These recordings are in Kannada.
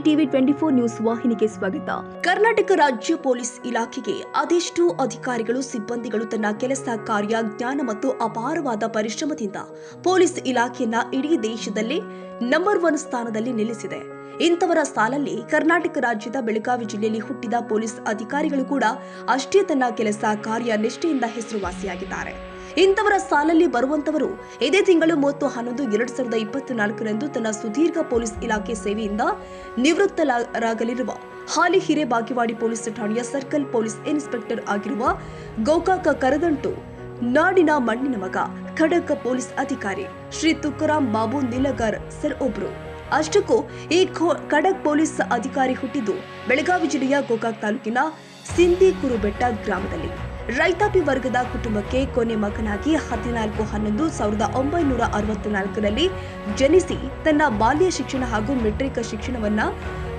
ಟಿವಿ 24 ನ್ಯೂಸ್ ವಾಹಿನಿಗೆ ಸ್ವಾಗತ. ಕರ್ನಾಟಕ ರಾಜ್ಯ ಪೊಲೀಸ್ ಇಲಾಖೆಗೆ ಅದೆಷ್ಟೋ ಅಧಿಕಾರಿಗಳು ಸಿಬ್ಬಂದಿಗಳು ತನ್ನ ಕೆಲಸ ಕಾರ್ಯ ಜ್ಞಾನ ಮತ್ತು ಅಪಾರವಾದ ಪರಿಶ್ರಮದಿಂದ ಪೊಲೀಸ್ ಇಲಾಖೆಯನ್ನ ಇಡೀ ದೇಶದಲ್ಲೇ ನಂಬರ್ 1 ಸ್ಥಾನದಲ್ಲಿ ನಿಲ್ಲಿಸಿದೆ. ಇಂಥವರ ಸಾಲಲ್ಲಿ ಕರ್ನಾಟಕ ರಾಜ್ಯದ ಬೆಳಗಾವಿ ಜಿಲ್ಲೆಯಲ್ಲಿ ಹುಟ್ಟಿದ ಪೊಲೀಸ್ ಅಧಿಕಾರಿಗಳು ಕೂಡ ಅಷ್ಟೇ ತನ್ನ ಕೆಲಸ ಕಾರ್ಯ ನಿಷ್ಠೆಯಿಂದ ಹೆಸರುವಾಸಿಯಾಗಿದ್ದಾರೆ. ಇಂಥವರ ಸಾಲಲ್ಲಿ ಬರುವಂತವರು ಇದೇ ತಿಂಗಳು 30/11/2024ರಂದು ತನ್ನ ಸುದೀರ್ಘ ಪೊಲೀಸ್ ಇಲಾಖೆ ಸೇವೆಯಿಂದ ನಿವೃತ್ತರಾಗಲಿರುವ ಹಾಲಿ ಹಿರೇಬಾಗೇವಾಡಿ ಪೊಲೀಸ್ ಠಾಣೆಯ ಸರ್ಕಲ್ ಪೊಲೀಸ್ ಇನ್ಸ್ಪೆಕ್ಟರ್ ಆಗಿರುವ ಗೋಕಾಕ ಕರದಂಟು ನಾಡಿನ ಮಣ್ಣಿನ ಮಗ ಖಡಕ್ ಪೊಲೀಸ್ ಅಧಿಕಾರಿ ಶ್ರೀ ತುಕಾರಾಮ್ ಬಾಬು ನಿಲಗರ್ ಸರ್ ಒಬ್ರು. ಅಷ್ಟಕ್ಕೂ ಈ ಖಡಕ್ ಪೊಲೀಸ್ ಅಧಿಕಾರಿ ಹುಟ್ಟಿದ್ದು ಬೆಳಗಾವಿ ಜಿಲ್ಲೆಯ ಗೋಕಾಕ್ ತಾಲೂಕಿನ ಸಿಂದಿ ಕುರುಬೆಟ್ಟ ಗ್ರಾಮದಲ್ಲಿ. ರೈತಾಪಿ ವರ್ಗದ ಕುಟುಂಬಕ್ಕೆ ಕೊನೆ ಮಗನಾಗಿ 14/11/1964ರಲ್ಲಿ ಜನಿಸಿ ತನ್ನ ಬಾಲ್ಯ ಶಿಕ್ಷಣ ಹಾಗೂ ಮೆಟ್ರಿಕ್ ಶಿಕ್ಷಣವನ್ನ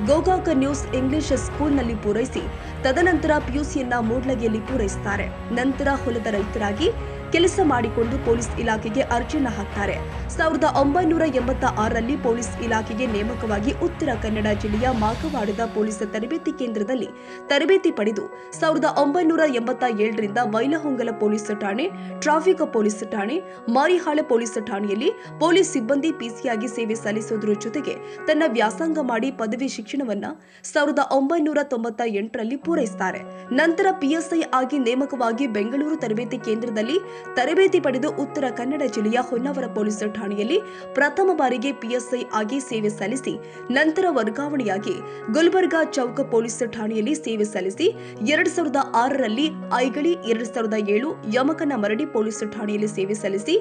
ಗೋಕಾಕ್ ನ್ಯೂಸ್ ಇಂಗ್ಲಿಷ್ ಸ್ಕೂಲ್ನಲ್ಲಿ ಪೂರೈಸಿ ತದನಂತರ ಪಿಯುಸಿಯನ್ನ ಮೂಡ್ಲಗಿಯಲ್ಲಿ ಪೂರೈಸುತ್ತಾರೆ. ನಂತರ ಹೊಲದ ರೈತರಾಗಿ ಕೆಲಸ ಮಾಡಿಕೊಂಡು ಪೊಲೀಸ್ ಇಲಾಖೆಗೆ ಅರ್ಜಿಯನ್ನ ಹಾಕ್ತಾರೆ. 1986ರಲ್ಲಿ ಪೊಲೀಸ್ ಇಲಾಖೆಗೆ ನೇಮಕವಾಗಿ ಉತ್ತರ ಕನ್ನಡ ಜಿಲ್ಲೆಯ ಮಾಗವಾಡದ ಪೊಲೀಸ್ ತರಬೇತಿ ಕೇಂದ್ರದಲ್ಲಿ ತರಬೇತಿ ಪಡೆದು 1987ರಿಂದ ಬೈಲಹೊಂಗಲ ಪೊಲೀಸ್ ಠಾಣೆ, ಟ್ರಾಫಿಕ್ ಪೊಲೀಸ್ ಠಾಣೆ, ಮಾರಿಹಾಳ ಪೊಲೀಸ್ ಠಾಣೆಯಲ್ಲಿ ಪೊಲೀಸ್ ಸಿಬ್ಬಂದಿ ಪಿಸಿಯಾಗಿ ಸೇವೆ ಸಲ್ಲಿಸುವುದರ ಜೊತೆಗೆ ತನ್ನ ವ್ಯಾಸಂಗ ಮಾಡಿ ಪದವಿ ಶಿಕ್ಷಣವನ್ನ 1998ರಲ್ಲಿ ಪೂರೈಸುತ್ತಾರೆ. ನಂತರ ಪಿಎಸ್ಐ ಆಗಿ ನೇಮಕವಾಗಿ ಬೆಂಗಳೂರು ತರಬೇತಿ ಕೇಂದ್ರದಲ್ಲಿ ತರಬೇತಿ ಪಡೆದು ಉತ್ತರ ಕನ್ನಡ ಜಿಲ್ಲೆಯ ಹೊನ್ನಾವರ ಪೊಲೀಸ್ ಠಾಣೆಯಲ್ಲಿ ಪ್ರಥಮ ಬಾರಿಗೆ ಪಿಎಸ್ಐ ಆಗಿ ಸೇವೆ ಸಲ್ಲಿಸಿ ನಂತರ ವರ್ಗಾವಣೆಯಾಗಿ ಗುಲ್ಬರ್ಗಾ ಚೌಕ ಪೊಲೀಸ್ ಠಾಣೆಯಲ್ಲಿ ಸೇವೆ ಸಲ್ಲಿಸಿ 2006ರಲ್ಲಿ ಐಗಳಿ, 2007 ಯಮಕನ ಮರಡಿ ಪೊಲೀಸ್ ಠಾಣೆಯಲ್ಲಿ ಸೇವೆ ಸಲ್ಲಿಸಿ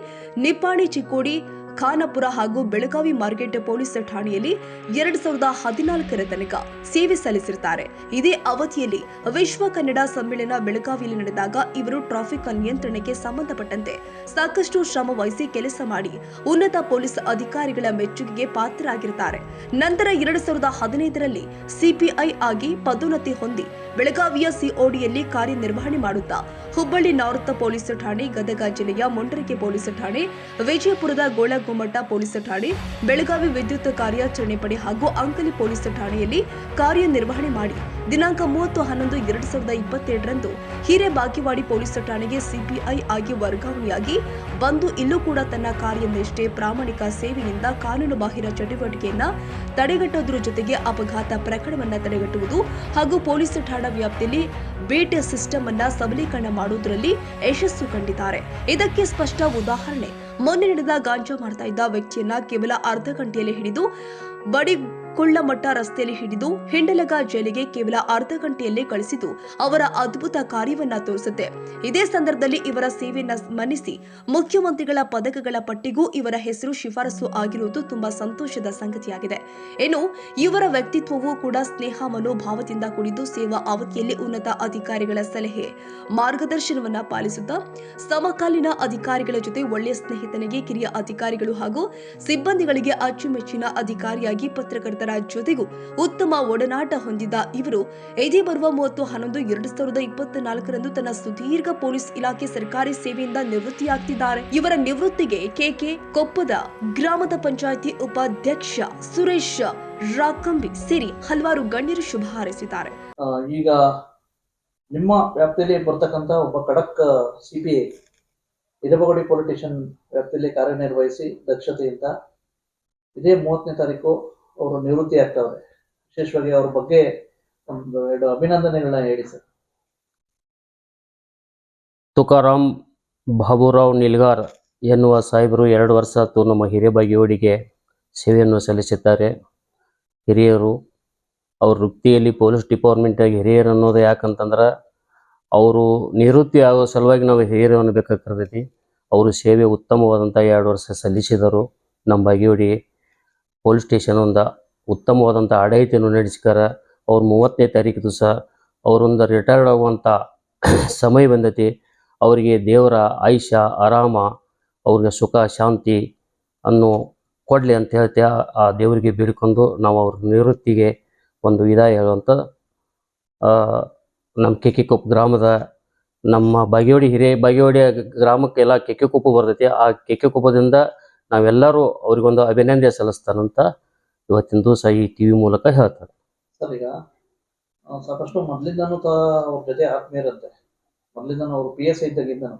ನಿಪ್ಪಾಣಿ, ಚಿಕ್ಕೋಡಿ, ಖಾನಾಪುರ ಹಾಗೂ ಬೆಳಗಾವಿ ಮಾರ್ಕೆಟ್ ಪೊಲೀಸ್ ಠಾಣೆಯಲ್ಲಿ 2014ರ ತನಕ ಸೇವೆ ಸಲ್ಲಿಸಿರುತ್ತಾರೆ. ಇದೇ ಅವಧಿಯಲ್ಲಿ ವಿಶ್ವ ಕನ್ನಡ ಸಮ್ಮೇಳನ ಬೆಳಗಾವಿಯಲ್ಲಿ ನಡೆದಾಗ ಇವರು ಟ್ರಾಫಿಕ್ ನಿಯಂತ್ರಣಕ್ಕೆ ಸಂಬಂಧಪಟ್ಟಂತೆ ಸಾಕಷ್ಟು ಶ್ರಮ ವಹಿಸಿ ಕೆಲಸ ಮಾಡಿ ಉನ್ನತ ಪೊಲೀಸ್ ಅಧಿಕಾರಿಗಳ ಮೆಚ್ಚುಗೆಗೆ ಪಾತ್ರರಾಗಿರುತ್ತಾರೆ. ನಂತರ 2015ರಲ್ಲಿ ಸಿಪಿಐ ಆಗಿ ಪದೋನ್ನತಿ ಹೊಂದಿ ಬೆಳಗಾವಿಯ ಸಿಒಡಿಯಲ್ಲಿ ಕಾರ್ಯನಿರ್ವಹಣೆ ಮಾಡುತ್ತಾ ಹುಬ್ಬಳ್ಳಿ ನಾರ್ತ್ ಪೊಲೀಸ್ ಠಾಣೆ, ಗದಗ ಜಿಲ್ಲೆಯ ಮುಂಡರಗಿ ಪೊಲೀಸ್ ಠಾಣೆ, ವಿಜಯಪುರದ ಗೋಳಗುಮ್ಮಟ ಪೊಲೀಸ್ ಠಾಣೆ, ಬೆಳಗಾವಿ ವಿದ್ಯುತ್ ಕಾರ್ಯಾಚರಣೆ ಪಡೆ ಹಾಗೂ ಅಂಕಲಿ ಪೊಲೀಸ್ ಠಾಣೆಯಲ್ಲಿ ಕಾರ್ಯನಿರ್ವಹಣೆ ಮಾಡಿ ದಿನಾಂಕ 30/11/2022ರಂದು ಹಿರೇಬಾಗೇವಾಡಿ ಪೊಲೀಸ್ ಠಾಣೆಗೆ ಸಿಪಿಐ ಆಗಿ ವರ್ಗಾವಣೆಯಾಗಿ ಬಂದು ಇಲ್ಲೂ ಕೂಡ ತನ್ನ ಕಾರ್ಯನಿಷ್ಠೆ, ಪ್ರಾಮಾಣಿಕ ಸೇವೆಯಿಂದ ಕಾನೂನು ಬಾಹಿರ ಚಟುವಟಿಕೆಯನ್ನ ತಡೆಗಟ್ಟುವುದರ ಜೊತೆಗೆ ಅಪಘಾತ ಪ್ರಕರಣವನ್ನ ತಡೆಗಟ್ಟುವುದು ಹಾಗೂ ಪೊಲೀಸ್ ಠಾಣಾ ವ್ಯಾಪ್ತಿಯಲ್ಲಿ ಬೇಟ್ ಸಿಸ್ಟಮ್ ಅನ್ನ ಸಬಲೀಕರಣ ಮಾಡುವುದರಲ್ಲಿ ಯಶಸ್ಸು ಕಂಡಿದ್ದಾರೆ. ಇದಕ್ಕೆ ಸ್ಪಷ್ಟ ಉದಾಹರಣೆ ಮೊನ್ನೆ ನಡೆದ ಗಾಂಜಾ ಮಾಡ್ತಾ ಇದ್ದ ವ್ಯಕ್ತಿಯನ್ನ ಕೇವಲ ಅರ್ಧ ಗಂಟೆಯಲ್ಲಿ ಹಿಡಿದು ಬಡಿಕೊಳ್ಳಮಠ ರಸ್ತೆಯಲ್ಲಿ ಹಿಡಿದು ಹಿಂಡಲಗ ಜೈಲಿಗೆ ಕೇವಲ ಅರ್ಧ ಗಂಟೆಯಲ್ಲೇ ಕಳಿಸಿದ್ದು ಅವರ ಅದ್ಭುತ ಕಾರ್ಯವನ್ನ ತೋರಿಸುತ್ತೆ. ಇದೇ ಸಂದರ್ಭದಲ್ಲಿ ಇವರ ಸೇವೆಯನ್ನ ಮನ್ನಿಸಿ ಮುಖ್ಯಮಂತ್ರಿಗಳ ಪದಕಗಳ ಪಟ್ಟಿಗೂ ಇವರ ಹೆಸರು ಶಿಫಾರಸು ಆಗಿರುವುದು ತುಂಬಾ ಸಂತೋಷದ ಸಂಗತಿಯಾಗಿದೆ. ಇನ್ನು ಇವರ ವ್ಯಕ್ತಿತ್ವವೂ ಕೂಡ ಸ್ನೇಹ ಮನೋಭಾವದಿಂದ ಕೂಡಿದ್ದು ಸೇವಾ ಅವಧಿಯಲ್ಲಿ ಉನ್ನತ ಅಧಿಕಾರಿಗಳ ಸಲಹೆ ಮಾರ್ಗದರ್ಶನವನ್ನ ಪಾಲಿಸುತ್ತಾ ಸಮಕಾಲೀನ ಅಧಿಕಾರಿಗಳ ಜೊತೆ ಒಳ್ಳೆಯ ಸ್ನೇಹಿತನಿಗೆ ಕಿರಿಯ ಅಧಿಕಾರಿಗಳು ಹಾಗೂ ಸಿಬ್ಬಂದಿಗಳಿಗೆ ಅಚ್ಚುಮೆಚ್ಚಿನ ಅಧಿಕಾರಿಯಾಗಿ ಪತ್ರಕರ್ತರ ಜೊತೆಗೂ ಉತ್ತಮ ಒಡನಾಟ ಹೊಂದಿದ ಇವರು ಇದೇ ಬರುವ 30/11/2024ರಂದು ತನ್ನ ಸುದೀರ್ಘ ಪೊಲೀಸ್ ಇಲಾಖೆ ಸರ್ಕಾರಿ ಸೇವೆಯಿಂದ ನಿವೃತ್ತಿಯಾಗ್ತಿದ್ದಾರೆ. ಇವರ ನಿವೃತ್ತಿಗೆ ಕೆಕೆ ಕೊಪ್ಪದ ಗ್ರಾಮದ ಪಂಚಾಯಿತಿ ಉಪಾಧ್ಯಕ್ಷ ಸುರೇಶ್ ರಾಕಂಬಿ ಸೇರಿ ಹಲವಾರು ಗಣ್ಯರು ಶುಭ ಹಾರೈಸಿದ್ದಾರೆ. ಈಗ ನಿಮ್ಮ ವ್ಯಾಪ್ತಿಯಲ್ಲಿ ಬರ್ತಕ್ಕಂಥ ಒಬ್ಬ ಖಡಕ್ ಸಿಪಿಐ ಹಿರೇಬಾಗೇವಾಡಿ ಪೊಲಿಟಿಷಿಯನ್ ವ್ಯಾಪ್ತಿಯಲ್ಲಿ ಕಾರ್ಯನಿರ್ವಹಿಸಿ ದಕ್ಷತೆಯಿಂದ ಇದೇ 30ನೇ ತಾರೀಕು ಅವರು ನಿವೃತ್ತಿ ಆಗ್ತಾವ್ರೆ. ವಿಶೇಷವಾಗಿ ಅವ್ರ ಬಗ್ಗೆ ಒಂದು 2 ಅಭಿನಂದನೆಗಳನ್ನ ಹೇಳಿ ಸರ್. ತುಕಾರಾಮ್ ಬಾಬುರಾವ್ ನಿಲ್ಗಾರ್ ಎನ್ನುವ ಸಾಹೇಬರು 2 ವರ್ಷ ನಮ್ಮ ಹಿರೇಬಾಗೇವಾಡಿಗೆ ಸೇವೆಯನ್ನು ಸಲ್ಲಿಸಿದ್ದಾರೆ. ಹಿರಿಯರು ಅವ್ರ ವೃತ್ತಿಯಲ್ಲಿ ಪೊಲೀಸ್ ಡಿಪಾರ್ಟ್ಮೆಂಟಾಗಿ ಹಿರಿಯರು ಅನ್ನೋದು ಯಾಕಂತಂದ್ರೆ ಅವರು ನಿವೃತ್ತಿ ಆಗೋ ಸಲುವಾಗಿ ನಾವು ಹಿರಿಯರು ಅನ್ನಬೇಕಾಗ್ತೈತಿ. ಅವರು ಸೇವೆ ಉತ್ತಮವಾದಂಥ 2 ವರ್ಷ ಸಲ್ಲಿಸಿದರು. ನಮ್ಮ ಬಾಗೇವಾಡಿ ಪೊಲೀಸ್ ಸ್ಟೇಷನ್ ಒಂದು ಉತ್ತಮವಾದಂಥ ಆಡಳಿತವನ್ನು ನಡೆಸ್ಕಾರ. ಅವ್ರು 30ನೇ ತಾರೀಕು ದಿವಸ ಅವರೊಂದು ರಿಟೈರ್ಡ್ ಆಗುವಂಥ ಸಮಯ ಬಂದೈತಿ. ಅವರಿಗೆ ದೇವರ ಆಯುಷ್ಯ, ಆರಾಮ, ಅವ್ರಿಗೆ ಸುಖ ಶಾಂತಿ ಅನ್ನು ಕೊಡಲಿ ಅಂತ ಹೇಳ್ತೇವೆ. ಆ ದೇವರಿಗೆ ಬೇಡಿಕೊಂಡು ನಾವು ಅವ್ರ ನಿವೃತ್ತಿಗೆ ಒಂದು ವಿದಾಯ ಹೇಳುವಂಥ ನಮ್ಮ ಕೆಕೆಕೊಪ್ಪ ಗ್ರಾಮದ ನಮ್ಮ ಬಾಗೇವಾಡಿ ಹಿರೇಬಾಗೇವಾಡಿ ಗ್ರಾಮಕ್ಕೆಲ್ಲ ಕೆಕೆಕೊಪ್ಪ ಬರ್ತೈತಿ. ಆ ಕೆಕೆಕೊಪ್ಪದಿಂದ ನಾವೆಲ್ಲರೂ ಅವ್ರಿಗೊಂದು ಅಭಿನಂದನೆ ಸಲ್ಲಿಸ್ತಾನಂತ ಇವತ್ತಿನ ದಿವಸ ಈ ಟಿವಿ ಮೂಲಕ ಹೇಳ್ತಾರೆ. ಸರ್ ಈಗ ಸಾಕಷ್ಟು ಮೊದಲಿಂದನೂ ಅವ್ರ ಜೊತೆ ಆತ್ಮೀಯರಂತೆ, ಮೊದಲಿಂದನೂ ಅವರು PSI ಇದ್ದಾಗಿದ್ದಾನು.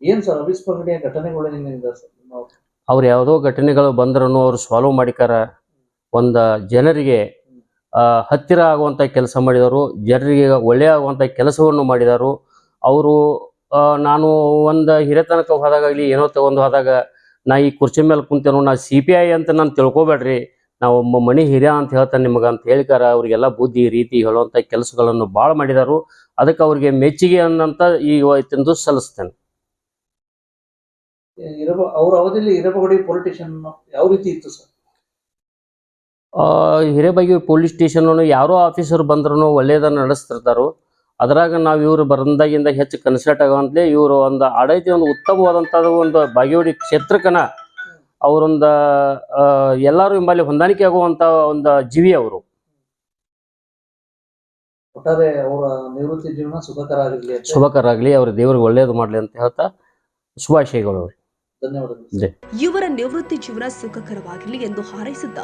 ಏನ್ ಸರ್ ಅವಿಸ್ಮರಣೀಯ ಘಟನೆಗಳು ಏನಿದೆ ಸರ್? ಅವ್ರು ಯಾವುದೋ ಘಟನೆಗಳು ಬಂದ್ರೂ ಅವ್ರು ಸಾಲ್ವ್ ಮಾಡಿಕಾರ, ಒಂದು ಜನರಿಗೆ ಹತ್ತಿರ ಆಗುವಂಥ ಕೆಲಸ ಮಾಡಿದರು, ಜನರಿಗೆ ಒಳ್ಳೆಯ ಆಗುವಂಥ ಕೆಲಸವನ್ನು ಮಾಡಿದರು. ಅವರು ನಾನು ಒಂದು ಹಿರಿತನಕ ಹೋದಾಗಲಿ ಏನೋ ತಗೊಂಡು ಹೋದಾಗ, ನಾ ಈ ಕುರ್ಚಿ ಮೇಲೆ ಕುಂತೇನೋ, ನಾ CPI ಅಂತ ನಾನು ತಿಳ್ಕೊಬೇಡ್ರಿ, ನಾವು ಮಣಿ ಹಿರಿಯ ಅಂತ ಹೇಳ್ತಾನೆ ನಿಮಗೆ ಅಂತ ಹೇಳಿಕಾರ ಅವ್ರಿಗೆಲ್ಲ ಬುದ್ಧಿ ರೀತಿ ಹೇಳುವಂಥ ಕೆಲಸಗಳನ್ನು ಭಾಳ ಮಾಡಿದರು. ಅದಕ್ಕೆ ಅವ್ರಿಗೆ ಮೆಚ್ಚುಗೆ ಅನ್ನಂತ ಈಗ ಇವತ್ತಿಂದು ಸಲ್ಲಿಸ್ತೇನೆ. ಅವ್ರ ಅವಧಿಯಲ್ಲಿ ಹಿರೇಬಗಡಿ ಪೊಲಿಟಿಷಿಯನ್ ಯಾವ ರೀತಿ ಇತ್ತು ಸರ್? ಹಿರೇಬಾಗಿ ಪೊಲೀಸ್ ಸ್ಟೇಷನ್ ಯಾರೋ ಆಫೀಸರ್ ಬಂದ್ರೂ ಒಳ್ಳೆಯದನ್ನು ನಡೆಸ್ತಿರ್ತಾರೋ. ಅದ್ರಾಗ ನಾವು ಇವರು ಬಂದಾಗಿಂದ ಹೆಚ್ಚು ಕನ್ಸಲ್ಟ್ ಆಗೋಂತಲೇ ಇವರು ಒಂದು ಆಡಳಿತ ಒಂದು ಉತ್ತಮವಾದಂಥದ್ದು ಒಂದು ಬಾಗೇವಾಡಿ ಕ್ಷೇತ್ರಕ್ಕನ ಅವರೊಂದು ಎಲ್ಲರೂ ಎಂಬಲ್ಲಿ ಹೊಂದಾಣಿಕೆ ಆಗುವಂಥ ಒಂದು ಜೀವಿ ಅವರು. ಒಟ್ಟಾರೆ ಅವರ ನಿವೃತ್ತಿ ಜೀವನ ಶುಭಕರ ಆಗಲಿ, ಅವ್ರ ದೇವ್ರಿಗೆ ಒಳ್ಳೇದು ಮಾಡಲಿ ಅಂತ ಹೇಳ್ತಾ ಶುಭಾಶಯಗಳು. ಧನ್ಯವಾದಗಳು. ಇವರ ನಿವೃತ್ತಿ ಜೀವನ ಸುಖಕರವಾಗಿರಲಿ ಎಂದು ಹಾರೈಸಿದ್ದ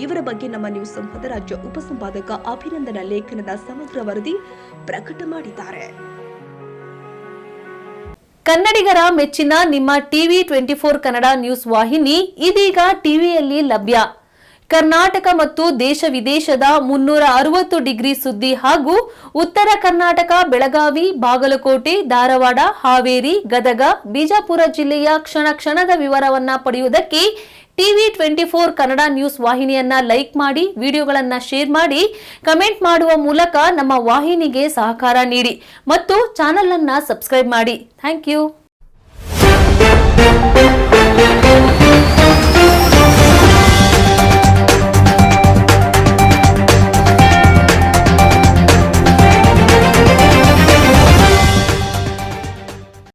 ಇವರ ಬಗ್ಗೆ ನಮ್ಮ ನ್ಯೂಸ್ ಸಂಪದ ರಾಜ್ಯ ಉಪಸಂಪಾದಕ ಅಭಿನಂದನ ಲೇಖನದ ಸಮಗ್ರ ವರದಿ ಪ್ರಕಟ ಮಾಡಿದ್ದಾರೆ. ಕನ್ನಡಿಗರ ಮೆಚ್ಚಿನ ನಿಮ್ಮ ಟಿವಿ 24 ಕನ್ನಡ ನ್ಯೂಸ್ ವಾಹಿನಿ ಇದೀಗ ಟಿವಿಯಲ್ಲಿ ಲಭ್ಯ. ಕರ್ನಾಟಕ ಮತ್ತು ದೇಶ ವಿದೇಶದ 360 ಡಿಗ್ರಿ ಸುದ್ದಿ ಹಾಗೂ ಉತ್ತರ ಕರ್ನಾಟಕ, ಬೆಳಗಾವಿ, ಬಾಗಲಕೋಟೆ, ಧಾರವಾಡ, ಹಾವೇರಿ, ಗದಗ, ಬಿಜಾಪುರ ಜಿಲ್ಲೆಯ ಕ್ಷಣ ಕ್ಷಣದ ವಿವರವನ್ನ ಪಡೆಯುವುದಕ್ಕೆ ಟಿವಿ 24 ಕನ್ನಡ ನ್ಯೂಸ್ ವಾಹಿನಿಯನ್ನ ಲೈಕ್ ಮಾಡಿ, ವಿಡಿಯೋಗಳನ್ನ ಶೇರ್ ಮಾಡಿ, ಕಮೆಂಟ್ ಮಾಡುವ ಮೂಲಕ ನಮ್ಮ ವಾಹಿನಿಗೆ ಸಹಕಾರ ನೀಡಿ ಮತ್ತು ಚಾನೆಲ್ ಅನ್ನ ಸಬ್ಸ್ಕ್ರೈಬ್ ಮಾಡಿ. Thank you.